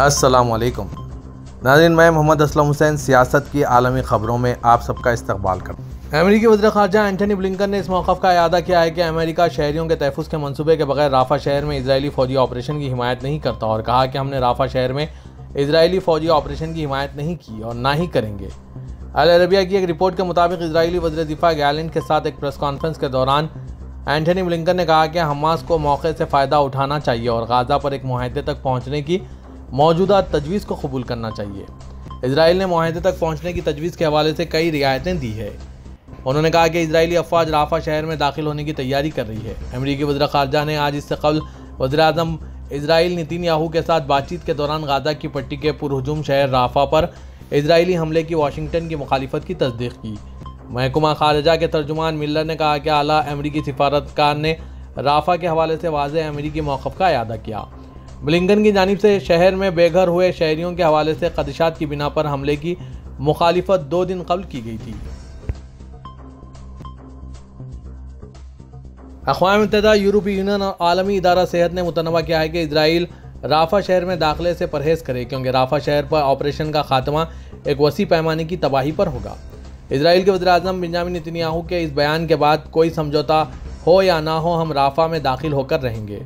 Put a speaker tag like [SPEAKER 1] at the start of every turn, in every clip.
[SPEAKER 1] अस्सलामुअलैकुम नाज़रीन, मैं मोहम्मद असलम हुसैन सियासत की आलमी ख़बरों में आप सबका इस्तकबाल करता हूँ। अमेरिकी वज़ीर ख़ारजा एंथनी ब्लिंकन ने इस मौक़िफ़ का इआदा किया है कि अमेरिका शहरियों के तहफ़्फ़ुज़ के मंसूबे के बगैर राफ़ा शहर में इजरायली फ़ौजी ऑपरेशन की हिमायत नहीं करता और कहा कि हमने राफ़ा शहर में इजरायली फ़ौजी ऑपरेशन की हिमायत नहीं की और ना ही करेंगे। अल अरबिया की एक रिपोर्ट के मुताबिक इजरायली वज़ीर दिफ़ा गैलेंट के साथ एक प्रेस कॉन्फ्रेंस के दौरान एंथनी ब्लिंकन ने कहा कि हमास को मौके से फ़ायदा उठाना चाहिए और गाज़ा पर एक मुआहदे तक पहुँचने की मौजूदा तजवीज़ को कबूल करना चाहिए। इजराइल ने मुआहदे तक पहुँचने की तजवीज़ के हवाले से कई रियायतें दी है। उन्होंने कहा कि इजरायली अफवाज राफ़ा शहर में दाखिल होने की तैयारी कर रही है। अमेरिकी वज़ीर ख़ारजा ने आज इससे कबल वज़ीर-ए-आज़म इजराइल नेतन्याहू के साथ बातचीत के दौरान गाज़ा की पट्टी के पुरहुजूम शहर राफ़ा पर इजरायली हमले की वाशिंगटन की मुखालिफत की तस्दीक की। महकमा ख़ारजा के तर्जुमान मिलर ने कहा कि आला अमेरिकी सिफारतकार ने राफ़ा के हवाले से वाज़ेह अमेरिकी मौक़िफ़ का इआदा किया। ब्लिंकन की जानिब से शहर में बेघर हुए शहरियों के हवाले से ख़दशात की बिना पर हमले की मुखालिफत 2 दिन कबल की गई थी। अक़वाम मुत्तहिदा, यूरोपीय यूनियन और आलमी इदारा सेहत ने मुतनवा किया है कि इजराइल राफ़ा शहर में दाखिले से परहेज़ करे क्योंकि राफ़ा शहर पर ऑपरेशन का खात्मा एक वसी पैमाने की तबाही पर होगा। इजराइल के वज़ीर-ए-आज़म बेंजामिन नेतन्याहू के इस बयान के बाद कोई समझौता हो या ना हो, हम राफ़ा में दाखिल होकर रहेंगे।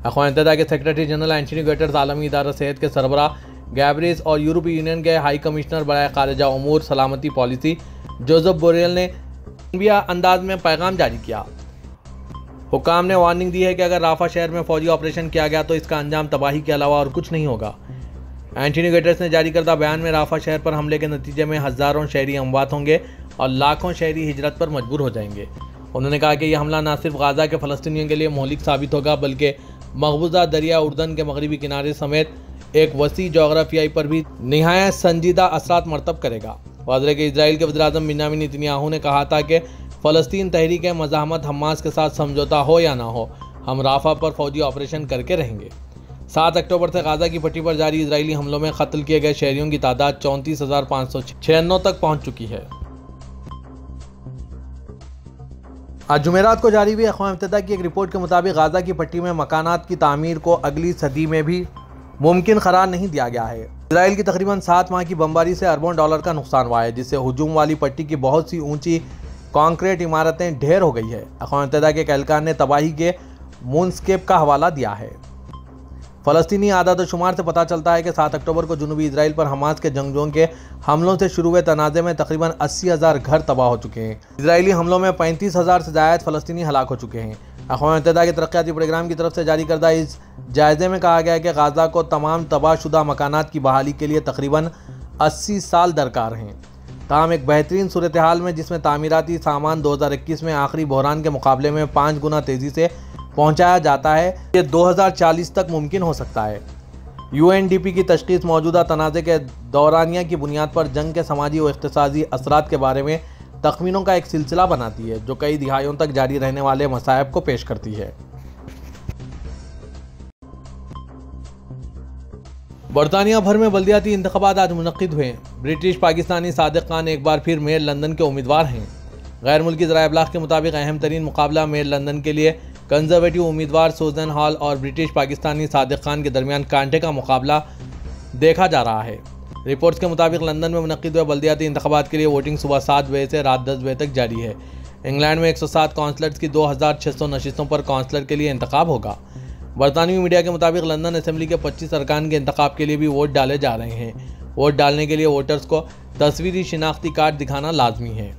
[SPEAKER 1] अक़वाम मुत्तहिदा के सेक्रेटरी जनरल एंटोनियो गुटेरेस, आलमी इदारा सेहत के सरबराह गैब्रियस और यूरोपीय यूनियन के हाई कमिश्नर बराए खारिजा उमूर सलामती पॉलिसी जोसेफ बोरेल ने तनबिया अंदाज में पैगाम जारी किया। हुक्काम ने वार्निंग दी है कि अगर राफ़ा शहर में फ़ौजी ऑपरेशन किया गया तो इसका अंजाम तबाही के अलावा और कुछ नहीं होगा। एंटोनियो गुटेरेस ने जारी करदा बयान में राफ़ा शहर पर हमले के नतीजे में हज़ारों शहरी अमवात होंगे और लाखों शहरी हिजरत पर मजबूर हो जाएंगे। उन्होंने कहा कि यह हमला न सिर्फ गाज़ा के फ़लस्तीनियों के लिए मोहलिक साबित होगा बल्कि मकबूजा दरिया उर्दन के मगरबी किनारे समेत एक वसी जोग्राफियाई पर भी निहायत संजीदा असरात मरतब करेगा। वाज़ेह कि इजराइल के वज़ीर-ए-आज़म बेंजामिन नेतन्याहू ने कहा था कि फ़लस्तीन तहरीक मज़ाहमत हमास के साथ समझौता हो या ना हो, हम राफ़ा पर फ़ौजी ऑपरेशन करके रहेंगे। 7 अक्टूबर से गाज़ा की पट्टी पर जारी इजरायली हमलों में कत्ल किए गए शहरियों की तादाद 34,596 तक पहुँच चुकी है। आज जुमेरात को जारी हुई अक़वाम मुत्तहिदा की एक रिपोर्ट के मुताबिक गाज़ा की पट्टी में मकानात की तामीर को अगली सदी में भी मुमकिन करार नहीं दिया गया है। इजराइल की तकरीबन 7 माह की बमबारी से अरबों डॉलर का नुकसान हुआ है, जिससे हुजूम वाली पट्टी की बहुत सी ऊंची कॉन्क्रीट इमारतें ढेर हो गई है। अक़वाम मुत्तहिदा के एहलकार ने तबाही के मूनस्केप का हवाला दिया है। फ़लस्तीनी आदाद व शुमार से पता चलता है कि 7 अक्टूबर को जुनूबी इजराइल पर हमास के जंगजों के हमलों से शुरू हुए तनाज़े में तकरीबन 80,000 घर तबाह हो चुके हैं। इजरायली हमलों में 35,000 से ज़ायद फ़लस्तीनी हलाक हो चुके हैं। अक़वाम मुत्तहिदा के तरक्याती प्रोग्राम की तरफ से जारी करदा इस जायज़े में कहा गया है कि गाज़ा को तमाम तबाहशुदा मकानात की बहाली के लिए तकरीबन 80 साल दरकार हैं। ताहम एक बेहतरीन सूरत हाल में जिसमें तामीराती सामान 2021 में आखिरी बहरान के मुकाबले में 5 गुना तेज़ी से पहुंचाया जाता है, ये 2040 तक मुमकिन हो सकता है। UNDP की तशख़ीस मौजूदा तनाज़े के दौरानिया की बुनियाद पर जंग के समाजी और इक़्तिसादी असरात के बारे में तख़मीनों का एक सिलसिला बनाती है, जो कई दिहाइयों तक जारी रहने वाले मसाइब को पेश करती है। बरतानिया भर में बल्दियाती इंतख़ाबात आज मुनक़्क़िद हुए। ब्रिटिश पाकिस्तानी सादिक़ खान एक बार फिर मेयर लंदन के उम्मीदवार हैं। गैर मुल्की ज़राए इब्लाग़ के मुताबिक अहम तरीन मुकाबला मेयर लंदन के लिए कंजर्वेटिव उम्मीदवार सूज़न हॉल और ब्रिटिश पाकिस्तानी सादिक़ खान के दरमियान कांटे का मुकाबला देखा जा रहा है। रिपोर्ट्स के मुताबिक लंदन में मुनक़्क़िद हुए बल्दियाती इंतख़ाबात के लिए वोटिंग सुबह 7 बजे से रात 10 बजे तक जारी है। इंग्लैंड में 107 काउंसलर्स की 2600 नशिस्तों पर काउंसलर के लिए इंतखाब होगा। बरतानवी मीडिया के मुताबिक लंदन असेंबली के 25 अरकान के इंतखाब के लिए भी वोट डाले जा रहे हैं। वोट डालने के लिए वोटर्स को तस्वीरी शिनाख्ती कार्ड दिखाना लाजमी है।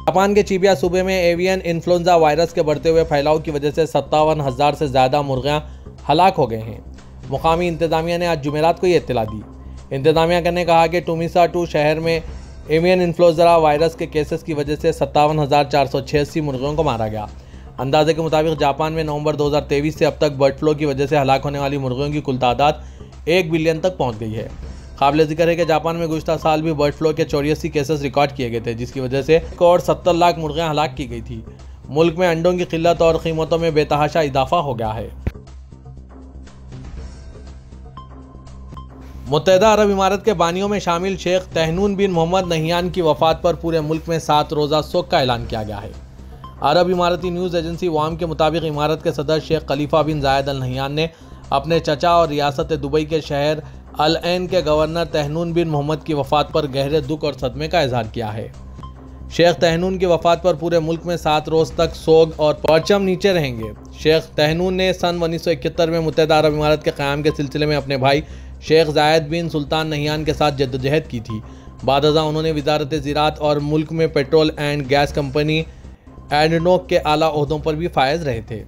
[SPEAKER 1] जापान के चिबिया सूबे में एवियन इन्फ्लुएंजा वायरस के बढ़ते हुए फैलाव की वजह से 57,000 से ज़्यादा मुर्गियाँ हलाक हो गए हैं। मुकामी इंतज़ामिया ने आज जुमेरात को ये इत्तला दी। इंतज़ामिया ने कहा कि टूमिसा 2 शहर में एवियन इन्फ्लुएंजा वायरस के केसेस की वजह से 57,486 मुर्गियों को मारा गया। अंदाजे के मुताबिक जापान में नवंबर 2023 से अब तक बर्ड फ्लू की वजह से हलाक होने वाली मुर्गियों की कुल तादाद 1 बिलियन तक पहुँच गई है। काबिल ज़िक्र है कि जापान में गुज़श्ता साल भी बर्ड फ्लू के 84 केसेस रिकॉर्ड किए गए थे, जिसकी वजह से 1 करोड़ 70 लाख मुर्गियाँ हलाक की गई थी। मुल्क में अंडों की किल्लत और कीमतों में बेतहाशा इजाफा हो गया है। मुत्तहिदा अरब इमारत के बानियों में शामिल शेख तहनून बिन मोहम्मद नहियान की वफ़ात पर पूरे मुल्क में 7 रोज़ा शोक का ऐलान किया गया है। अरब इमारती न्यूज़ एजेंसी वाम के मुताबिक इमारत के सदर शेख खलीफा बिन जायद अल नहियान ने अपने चचा और रियासत दुबई के शहर अल ऐन के गवर्नर तहनून बिन मोहम्मद की वफात पर गहरे दुख और सदमे का इजहार किया है। शेख तहनून की वफात पर पूरे मुल्क में 7 रोज तक सोग और परचम नीचे रहेंगे। शेख तहनून ने सन 1971 में मुत्तहिदा अरब इमारात के क़याम के सिलसिले में अपने भाई शेख जायद बिन सुल्तान नहियान के साथ जद्दोजहद की थी। बाद उन्होंने वजारत ज़राअत और मुल्क में petrol and gas company ADNOC के आला ओहदों पर भी फायज रहे थे।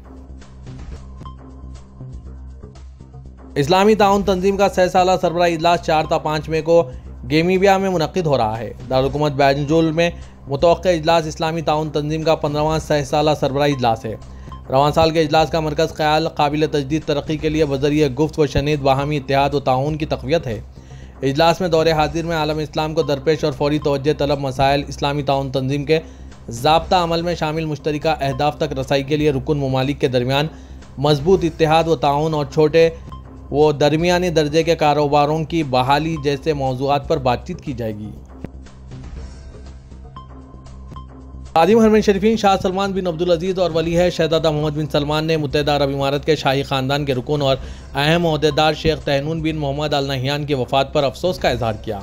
[SPEAKER 1] इस्लामी ताउन तंजीम का 6 साला सरबराही इजलास 4 ta 5 मई को गेमीबिया में मुनक्किद हो रहा है। दारुल-हुकूमत बैंजुल में मुतवक्किया इजलास इस्लामी ताउन तंजीम का 15वां 6 साला सरबराही इजलास है। रवां साल के इजलास का मरकज़ ख्याल काबिल तजदीद तरक्की के लिए बज़रिए गुफ्त व शनीद बाहमी इत्तेहाद व ताउन की तक़वियत है। इजलास में दौरे हाजिर में आलम इस्लाम को दरपेश और फौरी तवज्जो तलब मसाइल, इस्लामी ताउन तंजीम के ज़ाब्ता अमल में शामिल मुश्तरका अहदाफ तक रसाई के लिए रुकन ममालिक के दरमियान मजबूत इत्तेहाद व ताउन और छोटे व दरमियानी दर्जे के कारोबारों की बहाली जैसे मौज़ूआत पर बातचीत की जाएगी। खादिम हरमैन शरीफीन शाह सलमान बिन अब्दुल अजीज़ और वली है शहजादा मोहम्मद बिन सलमान ने मुत्तहिदा अरब इमारात के शाही ख़ानदान के रुकन और अहम ओहदेदार शेख तहनून बिन मोहम्मद अल नहियान की वफ़ात पर अफसोस का इजहार किया।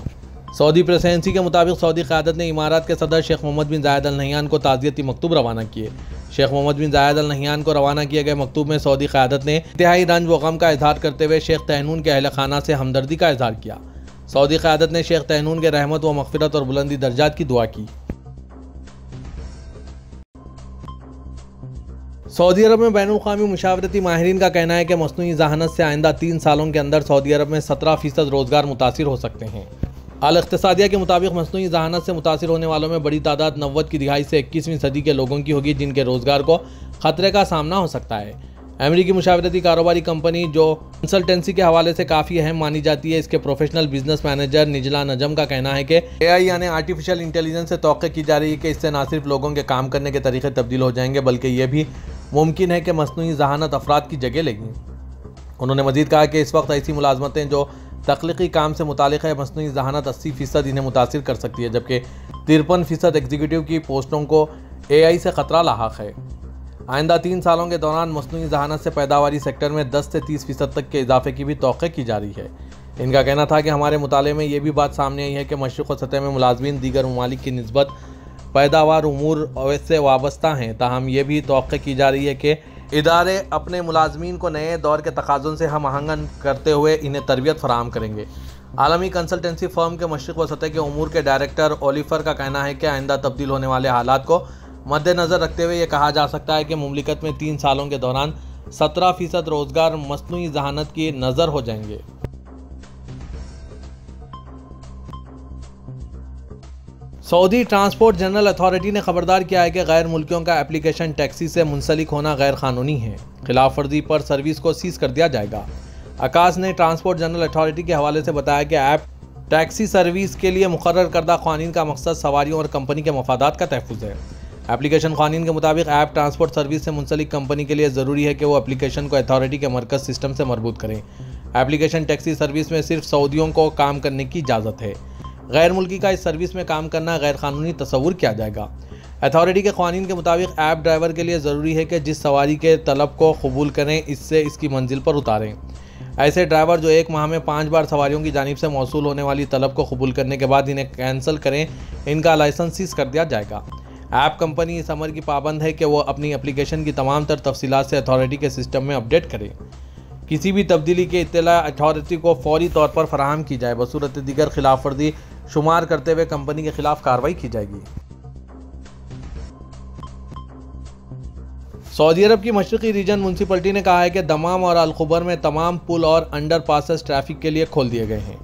[SPEAKER 1] सऊदी प्रेस एजेंसी के मुताबिक सऊदी क़यादत ने इमारात के सदर शेख मोहम्मद बिन जायद अल नहियान को ताज़ियती मकतूब रवाना किए। शेख मोहम्मद बिन जायद अल नहियान को रवाना किए गए मकतूब में सऊदी क़यादत ने इंतहाई रंज व गम का इजहार करते हुए शेख तहनून के अहल खाना से हमदर्दी का इजहार किया। सऊदी क़यादत ने शेख तहनून के रहमत व मग़फ़िरत और बुलंदी दर्जात की दुआ की। सऊदी अरब में बैनुल-अक़वामी मुशावरती माहिरीन का कहना है कि मस्नूई ज़हानत से आइंदा 3 सालों के अंदर सऊदी अरब में 17% रोज़गार मुतासिर हो सकते हैं। अल-इक़्तिसादिया के मुताबिक मस्नूई ज़हानत से मुतासिर होने वालों में बड़ी तादाद 90 की दिहाई से 21वीं सदी के लोगों की होगी, जिनके रोज़गार को ख़तरे का सामना हो सकता है। अमेरिकी मुशावरती कारोबारी कंपनी जो कंसल्टेंसी के हवाले से काफ़ी अहम मानी जाती है, इसके प्रोफेशनल बिजनेस मैनेजर निजला नजम का कहना है कि AI यानी आर्टिफिशियल इंटेलिजेंस से तौक़्क़ी की जा रही है कि इससे न सिर्फ लोगों के काम करने के तरीक़े तब्दील हो जाएंगे, बल्कि यह भी मुमकिन है कि मस्नूई ज़हानत अफराद की जगह लेगी। उन्होंने मज़ीद कहा कि इस वक्त ऐसी मुलाजमतें जो तख्लीकी काम से मुतालिक है, मस्नूई ज़हानत 80% इन्हें मुतासिर कर सकती है, जबकि 53% एग्जीक्यूटिव की पोस्टों को AI से ख़तरा लाहक है। आइंदा 3 सालों के दौरान मस्नूई ज़हानत से पैदावारी सेक्टर में 10 से 30% तक के इजाफे की भी तौक़्क़ी की जा रही है। इनका कहना था कि हमारे मुताले में ये भी बात सामने आई है कि मशरिक़ व सतह में मुलाज़मीन दीगर ममालिक की निस्बत पैदावार उमूर से वाबस्ता हैं, ताहम ये भी तौक़्क़ी की जा रही है कि इदारे अपने मुलाज़मीन को नए दौर के तकाज़ों से हम आहंग करते हुए इन्हें तरबियत फराहम करेंगे। आलमी कंसल्टेंसी फ़र्म के मशरिक़ व सतह के उमूर के डायरेक्टर ओलिफर का कहना है कि आइंदा तब्दील होने वाले हालात को मद्देनज़र रखते हुए ये कहा जा सकता है कि मुमलिकत में 3 सालों के दौरान 17% रोज़गार मस्नूई ज़हानत की नज़र हो जाएंगे। सऊदी ट्रांसपोर्ट जनरल अथॉरिटी ने खबरदार किया है कि गैर मुल्कियों का एप्लीकेशन टैक्सी से मुंसलिक होना गैर कानूनी है। खिलाफ वर्जी पर सर्विस को सीज कर दिया जाएगा। आकाश ने ट्रांसपोर्ट जनरल अथॉरिटी के हवाले से बताया कि ऐप टैक्सी सर्विस के लिए मुकर्रर करदा क़वानीन का मकसद सवारियों और कंपनी के मफादात का तहफ़्फ़ुज़ है। एप्लीकेशन क़वानीन के मुताबिक ऐप ट्रांसपोर्ट सर्विस से मुंसलिक कंपनी के लिए ज़रूरी है कि वो एप्लीकेशन को अथॉरिटी के मरकज़ सिस्टम से मरबूत करें। एप्लीकेशन टैक्सी सर्विस में सिर्फ सऊदियों को काम करने की इजाज़त है। गैर मुल्की का इस सर्विस में काम करना गैर कानूनी तस्वुर किया जाएगा। अथॉरिटी के क़वानीन के मुताबिक ऐप ड्राइवर के लिए ज़रूरी है कि जिस सवारी के तलब को कबूल करें, इससे इसकी मंजिल पर उतारें। ऐसे ड्राइवर जो 1 माह में 5 बार सवारियों की जानिब से मौसूल होने वाली तलब को कबूल करने के बाद इन्हें कैंसिल करें, इनका लाइसेंस सीज कर दिया जाएगा। ऐप कंपनी इस अमर की पाबंद है कि वो अपनी एप्लीकेशन की तमाम तर तफसीलात से अथॉरिटी के सिस्टम में अपडेट करें। किसी भी तब्दीली की इत्तला अथॉरिटी को फौरी तौर पर फराहम की जाए, बसूरत दीगर खिलाफ वर्जी शुमार करते हुए कंपनी के खिलाफ कार्रवाई की जाएगी। सऊदी अरब की मशरिकी रीजन म्यूनसिपलिटी ने कहा है कि दमाम और अल-खुबर में तमाम पुल और अंडर पासेस ट्रैफिक के लिए खोल दिए गए हैं।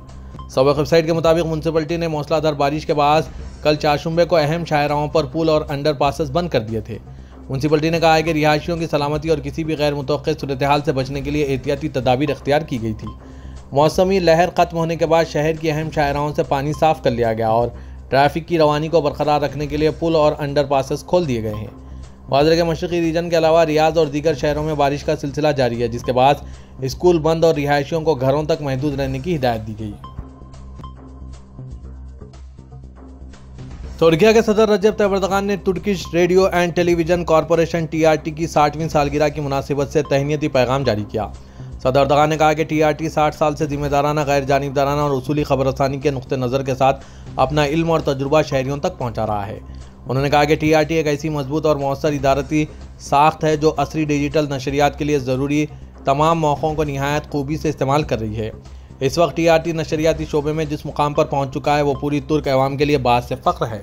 [SPEAKER 1] सबक वेबसाइट के मुताबिक म्यूनसिपलिटी ने मौसलाधार बारिश के बाद कल चारशंबे को अहम शाहराहों पर पुल और अंडर पासेस बंद कर दिए थे। म्यूनसिपलिटी ने कहा है कि रिहायशियों की सलामती और किसी भी गैर मुतवक्किल सूरत हाल से बचने के लिए एहतियाती तदाबीर इख्तियार की गई थी। मौसमी लहर ख़त्म होने के बाद शहर की अहम शाहराहों से पानी साफ़ कर लिया गया और ट्रैफिक की रवानी को बरकरार रखने के लिए पुल और अंडर पासेस खोल दिए गए हैं। वाज़ेह के मशरिकी रीजन के अलावा रियाज और दीगर शहरों में बारिश का सिलसिला जारी है, जिसके बाद स्कूल बंद और रिहायशियों को घरों तक महदूद रहने की हिदायत दी गई। तुर्किया के सदर रजब तैयब एर्दोगान ने Turkish radio and television corporation TRT की 60वीं सालगिरह की मुनासिबत से तहनीती पैगाम जारी किया। सदर अर्दगान ने कहा कि TRT 60 साल से जिम्मेदाराना, गैर जानिबदाराना और उसूली खबरसानी के नुक्ते नज़र के साथ अपना इल्म और तजुर्बा शहरियों तक पहुँचा रहा है। उन्होंने कहा कि TRT एक ऐसी मजबूत और मौसर इदारती साख्त है जो असरी डिजिटल नशरियात के लिए ज़रूरी तमाम मौक़ों को निहायत खूबी से इस्तेमाल कर रही है। इस वक्त TRT नशरियाती शोबे में जिस मुकाम पर पहुँच चुका है वो पूरी तुर्क अवाम के लिए बात से फ़ख्र है।